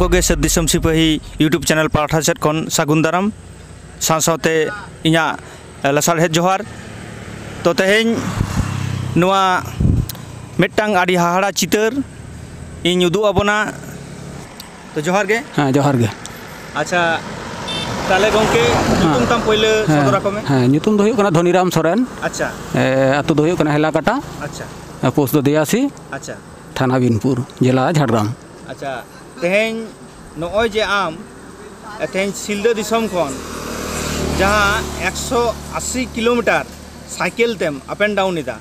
को सर दिसम सिपाही YouTube channel पाठा सेट खन सागुन दाराम साथे इना लसाढ़ेद जोहार तो तेहें नोआ मिट्टांग आदि हाहाड़ा चितर इन उदू आबोना तो जोहार गे। हाँ जोहार गे। अच्छा ताले गोंके ᱧᱩᱛᱩᱢ ताम पहिले सदर को में। हाँ ᱧᱩᱛᱩम दो हुयुग कना धनीराम सोरेन। अच्छा अतु दो हुयुग कना हेलाकाटा। अच्छा पोस्ट दो दियासी। अच्छा थाना बिनपुर जिला झारग्राम। अच्छा तेहें नोय जे आम तेहें सिलदा दिसम खन जहाँ 180 किलोमीटर साइकिल तेम अप एंड डाउन इदा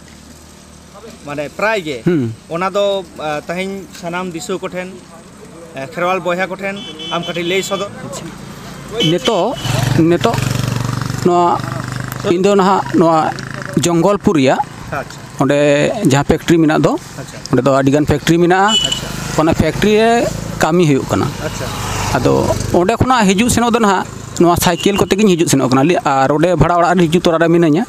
माने प्राय गे ओना दो तेहें सनाम दिसो कोठेन खेरवाल बयहा कोठेन आम कटी लई सदो नेतो इन दो नहा जंगलपुर या ओंडे जहाँ फैक्ट्री मेना दो ओंडे दो आदिगान फैक्ट्री मेना ओना फैक्ट्री रे कामी हुयुग कना अदो ओंडे खना हिजु सेनो दो नहा नोआ साइकिल कोते गिन हिजु सेनो कना आर ओंडे भाड़ा ओड़ा रे हिजु तोरा रे मिनाया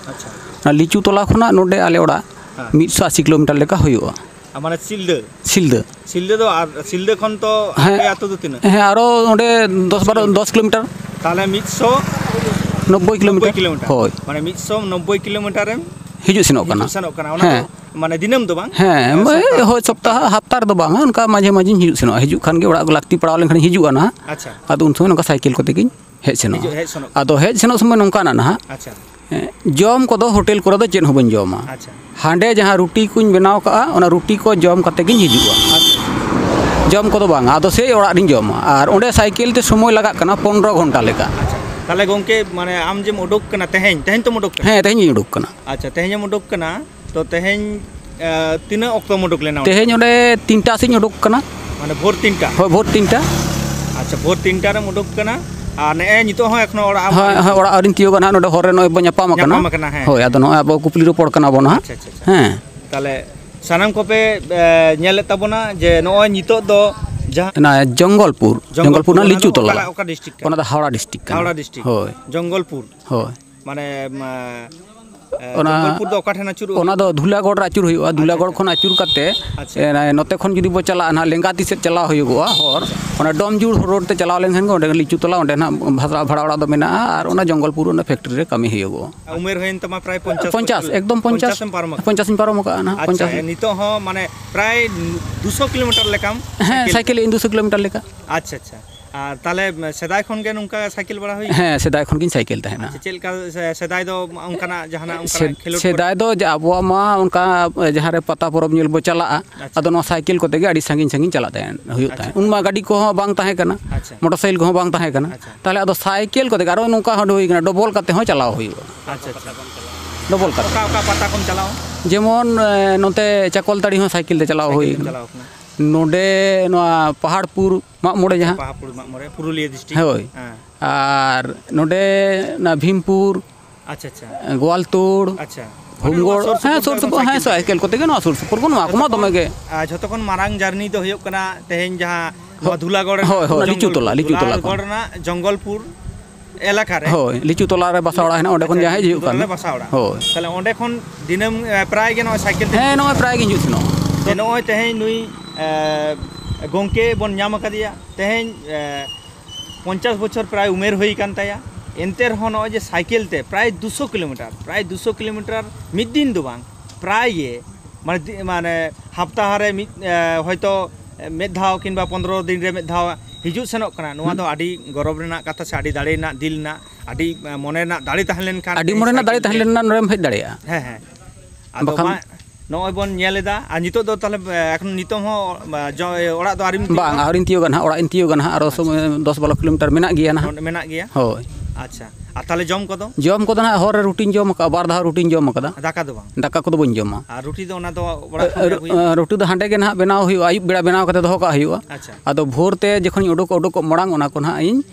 ना लिचू तोला खना नोंडे आले ओड़ा 180 किलोमीटर लेका हुयुगा माने सिलदे दो आर सिलदे खन तो आपे आतो दो तिना हे आरो ओंडे 10 किलोमीटर ताले 190 किलोमीटर होय माने 190 किलोमीटर रे हिजु सेनो कना ओना माने दिनम दो बांग हे होय सप्ताह हफ्ता रे दो बांग उनका माझे माझे हिजु सेनो हिजु खान गे ओड़ा लाक्ति पड़ाव लेन खान हिजु आना। अच्छा आदो उन समय नका साइकिल कोते गिन हेज सेनो आदो हेज सेनो समय नोंका ना ना। अच्छा जम को दो होटल को दो चेन होबन जमा। अच्छा हांडे जहाँ रुटी कुछ बनाव का ओना रुटी को जम कते गिन हिजुआ जम को दो बांग आदो से ओड़ा दिन जमा और ओंडे साइकिल ते समय लगा कना 15 घंटा लेका। ताले गोंके माने आम जे उडुक कना तेहें तो उडुक हे तेहें उडुक कना। अच्छा तेहें उडुक कना तो तेहें तीना ऑक्टो उडुक लेना तेहें ओंडे 3टा से उडुक कना माने भोर 3टा होय भोर 3टा। अच्छा भोर 3टा रे उडुक कना आ ने नितो हो एखनो ओड़ा हां ओड़ा आरिन तियो गना नोडे होरे नय बन्यापाम कना होय आदो नय अब कुपली रोपड़ कना बना। अच्छा हैं ताले सानाम कोपे नेले तबना जे नय नितो दो ना जंगलपुर ना लिचू तोला ओका डिस्ट्रिक्ट ओना दा हावड़ा डिस्ट्रिक्ट होय जंगलपुर होय माने जंगलपुर दो ओका ठेना चुरु ओना दो धुलागढ़ आचुर हुयुआ धुलागढ़ खन आचुर काते नते खन जुदी बो चला ना लेंगाती से चला हुयुआ और ओना डोमजुर रोड ते चलाव लेन खन ओंडे लिचू तोला ओंडे ना भाड़ा ओड़ा दो मेना और ओना जंगलपुर ओना फैक्ट्री रे कामी हुयुआ उमेर होइन तमा प्राय 50 एकदम 50 इन पारम का ना 50 नितो हो माने प्राय 200 किलोमीटर लेकाम साइकिल 200 किलोमीटर लेका। अच्छा अच्छा और ताले सेदाय खन गे नुका साइकिल बड़ा हुई हैं सेदाय खन गिन साइकिल तहना चेल का सेदाय दो उनकाना जहाना उनका खेलोड सेदाय दो अबो मा उनका जहां रे पता परब नेल बो चला अदो नो साइकिल कोते गे आडी संगिन चला तहन हुयुत तहन उन मा गाड़ी को बांग तहे कना मोटरसाइकिल को बांग तहे कना ताले अदो साइकिल कोते आरो नुका हड हुई कना डबल काते हो चलाव हुयुआ। अच्छा अच्छा डबल का ओका पता कम चलाओ जेमन नोते चकलताड़ी हो साइकिल ते चलाव हुई नोडे पहाड़पुर मागमोड़े जहाँ पुरुलिया डिस्ट्रिक्ट होय और नोडे ना भीमपुर। अच्छा अच्छा गोवालतोड़। अच्छा होमगोड़ हाँ सुर सुपुर हाँ साइकिल कोते गे ना सुर सुपुर को ना कुमा दमे गे जतो खन मारांग जर्नी दो हुयुग कना तेहें जहाँ धुलागढ़ होय लिचू तोला गढ़ ना जंगलपुर एलाका रे होय लिचू तोला रे बसावड़ा है ना ओंडे खन जहाँ हिजुग कना बसावड़ा होय ताले ओंडे खन दिनम प्राय गे ना साइकिल हे ना प्राय गे हिजुग नो जे नय तेहें नुई गोंके बन नाम कदिया तेहें 50 बछर प्राय उमेर हुई कान ताया एनते रहो नय जे साइकिल ते प्राय 200 किलोमीटर मिद दिन दो बांग प्राय ये माने हफ्ता रे होयतो मेद धाव किंबा 15 दिन रे मेद धाव हिजु सेनोक कना नोआ दो आडी गौरव रेना कथा से आडी दाड़े ना दिल ना आडी मने ना दाड़े तहलेन कान आडी मने ना दाड़े तहलेन ना नरेम हेज दाड़ेया हैं आदो मा नय बन नेलेदा आ नितो दो ताले एखन नितो हो ओड़ा दो आरिम बांग आरिन तियो गना ओड़ा इन तियो गना आरो 10-12 किलोमीटर मेना गया ना होय। अच्छा आ ताले जम को दो ना होर रूटीन जम का बार दा रूटीन जम का दाका को दो बन जमा आ रुटी दो ना दो रुटी दो हांडे गे ना बनाव हुई आयुब बेड़ा बनाव कते दो का हुआ। अच्छा आदो भोर ते जखन उडुक मड़ांग ओना को ना इन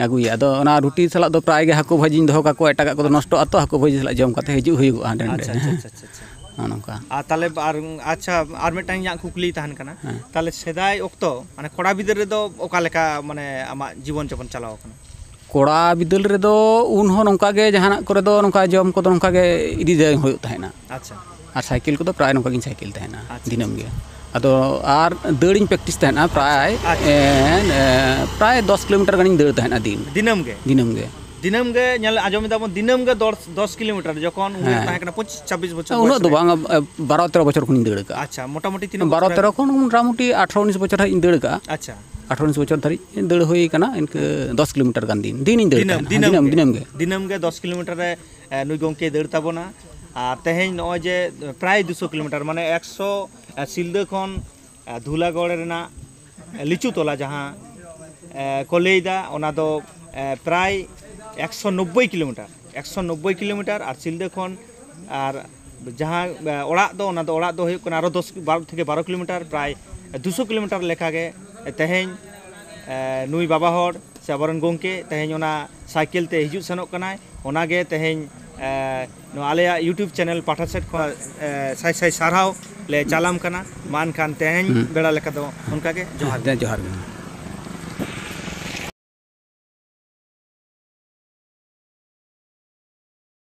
अगुया अदो ओना रुटी सला दो प्राय गे हाको भाजी दो का को एटागा को नष्ट आतो हाको भाजी सला जम कते हिजु हुई हांडे हांडे। अच्छा नोका आ ताले अच्छा आर मेटांग या कुकली तहन कना ताले सेदाय ओक्तो माने कोड़ा बिदर रे दो ओका लेका माने आमा जीवन चपन चलाव कना कोड़ा बिदल रे दो उन हो नोका गे जहाना करे दो नोका जम को नोका गे इदी दे होय तहना। अच्छा और साइकिल को दो प्राय नोका गिन साइकिल तहना दिनम गे ᱟᱫᱚ ᱟᱨ ᱫᱟᱹᱲᱤᱧ ᱯᱨᱮᱠᱴᱤᱥ ᱛᱟᱦᱮᱱᱟ ᱯᱨᱟᱭ 10 ᱠᱤᱞᱳᱢᱤᱴᱟর ᱜᱟᱱᱤᱧ ᱫᱟᱹᱲ ᱛᱟᱦᱮᱱᱟ ᱫᱤᱱᱟᱹᱢ ᱜᱮ ᱫᱤᱱᱟᱹᱢ ᱜᱮ ᱧᱮᱞ ᱟᱸᱡᱚᱢ ᱮᱫᱟᱵᱚᱱ ᱫᱤᱱᱟᱹᱢ ᱜᱮ 10 ᱠᱤᱞᱳᱢᱤᱴᱟর ᱡᱚᱠᱷᱚᱱ ᱩᱢᱮᱨ ᱛᱟᱦᱮᱸ ᱠᱟᱱᱟ 25-26 ᱵᱚᱪᱷᱚᱨ ᱩᱱᱟᱹᱜ ᱫᱚ ᱵᱟᱝ 12-13 বছর ᱠᱷᱚᱱᱤᱧ ᱫᱟᱹᱲ ᱟᱠᱟᱜᱼᱟ ᱟᱪᱪᱷᱟ ᱢᱳᱴᱟᱢᱩᱴᱤ ᱛᱤᱱᱟᱹᱜ 12-13 ᱠᱷᱚᱱ ᱢᱳᱴᱟᱢᱩᱴᱤ 18-19 বছর ᱦᱟᱹᱨᱤᱡ ᱤᱧ ᱫᱟᱹᱲ ᱟᱠᱟᱜᱼᱟ ᱟᱪᱪᱷᱟ 18-19 বছর ᱫᱷᱟᱹᱨᱤᱡ ᱫᱟᱹᱲ ᱦᱩᱭ ᱟᱠᱟᱱᱟ ᱤᱱᱠᱟᱹ 10 ᱠᱤᱞᱳᱢᱤᱴᱟর ᱜᱟᱱ ᱫᱤᱱᱤᱧ ᱫᱟᱹᱲ ᱫᱤᱱᱟᱹᱢ ᱜᱮ 10 ᱠᱤᱞᱳᱢᱤᱴᱟর ᱨᱮ ᱱᱩᱭ ᱜᱚᱝᱠᱮ ᱫᱟᱹᱲ ᱛᱟᱵᱚᱱᱟ ᱟᱨ ᱛᱮᱦᱮᱧ ᱱᱚᱜᱼᱚᱭ ᱡᱮ ᱯᱨᱟᱭ 200 ᱠᱤᱞᱳᱢᱤᱴᱟর ᱢᱟᱱᱮ 100 ᱥᱤᱞᱫᱟᱹ ᱠᱷᱚᱱ ᱫᱷᱩᱞᱟᱜᱚᱲ ᱨᱮᱱᱟᱜ ᱞᱤᱪᱩ ᱛᱚᱞᱟ ᱡᱟᱦᱟᱸ ᱠᱚ ᱞᱟᱹᱭᱫᱟ ᱚᱱᱟ ᱫᱚ ᱯᱨᱟᱭ 190 ᱠᱤᱞᱳᱢᱤᱴᱟর ᱟᱨ ᱥᱤᱞᱫᱟᱹ ᱠᱷᱚᱱ ᱟᱨ ᱡᱟᱦᱟᱸ ᱚᱲᱟᱜ ᱫᱚ ᱚᱱᱟ ᱫᱚ ᱚᱲᱟᱜ ᱫᱚ ᱦᱩᱭᱩᱜ ᱠᱟᱱᱟ ᱟᱨᱚ 12 থেকে 12 ᱠᱤᱞᱳᱢᱤᱴᱟর ᱯᱨᱟᱭ 200 ᱠᱤᱞᱳᱢᱤᱴᱟর ᱞᱮᱠᱟᱜᱮ ᱛᱮᱦᱮᱧ ᱱᱩᱭ ᱵᱟᱵᱟ ᱦᱚᱲ ᱥᱮ ᱟᱵᱚᱨᱮᱱ ᱜᱚᱝᱠᱮ ᱛᱮᱦᱮᱧ ᱚᱱᱟ ᱥᱟᱭᱠᱮᱞ ᱛᱮ ᱦᱤᱡᱩᱜ ᱥᱮᱱᱚᱜ ᱠᱟᱱᱟᱭ ᱚᱱᱟᱜᱮ ᱛᱮᱦᱮᱧ ᱱᱚᱣᱟ ᱟᱞᱮᱭᱟᱜ ᱤᱭᱩᱴᱩᱵᱽ ᱪᱮᱱᱮᱞ ᱯᱟᱦᱴᱟ ᱥᱮᱫ ᱠᱷᱚᱱ ᱥᱟᱭ ᱥᱟᱨᱦᱟᱣ ᱞᱮ ᱪᱟᱞᱟᱢ ᱠᱟᱱᱟ ᱢᱟ ᱮᱱᱠᱷᱟᱱ ᱛᱮᱦᱮᱧ ᱵᱮᱲᱟ ᱞᱮᱠᱟ ᱫᱚ ᱚᱱᱠᱟᱜᱮ ᱡᱚᱦᱟᱨ ᱜᱮ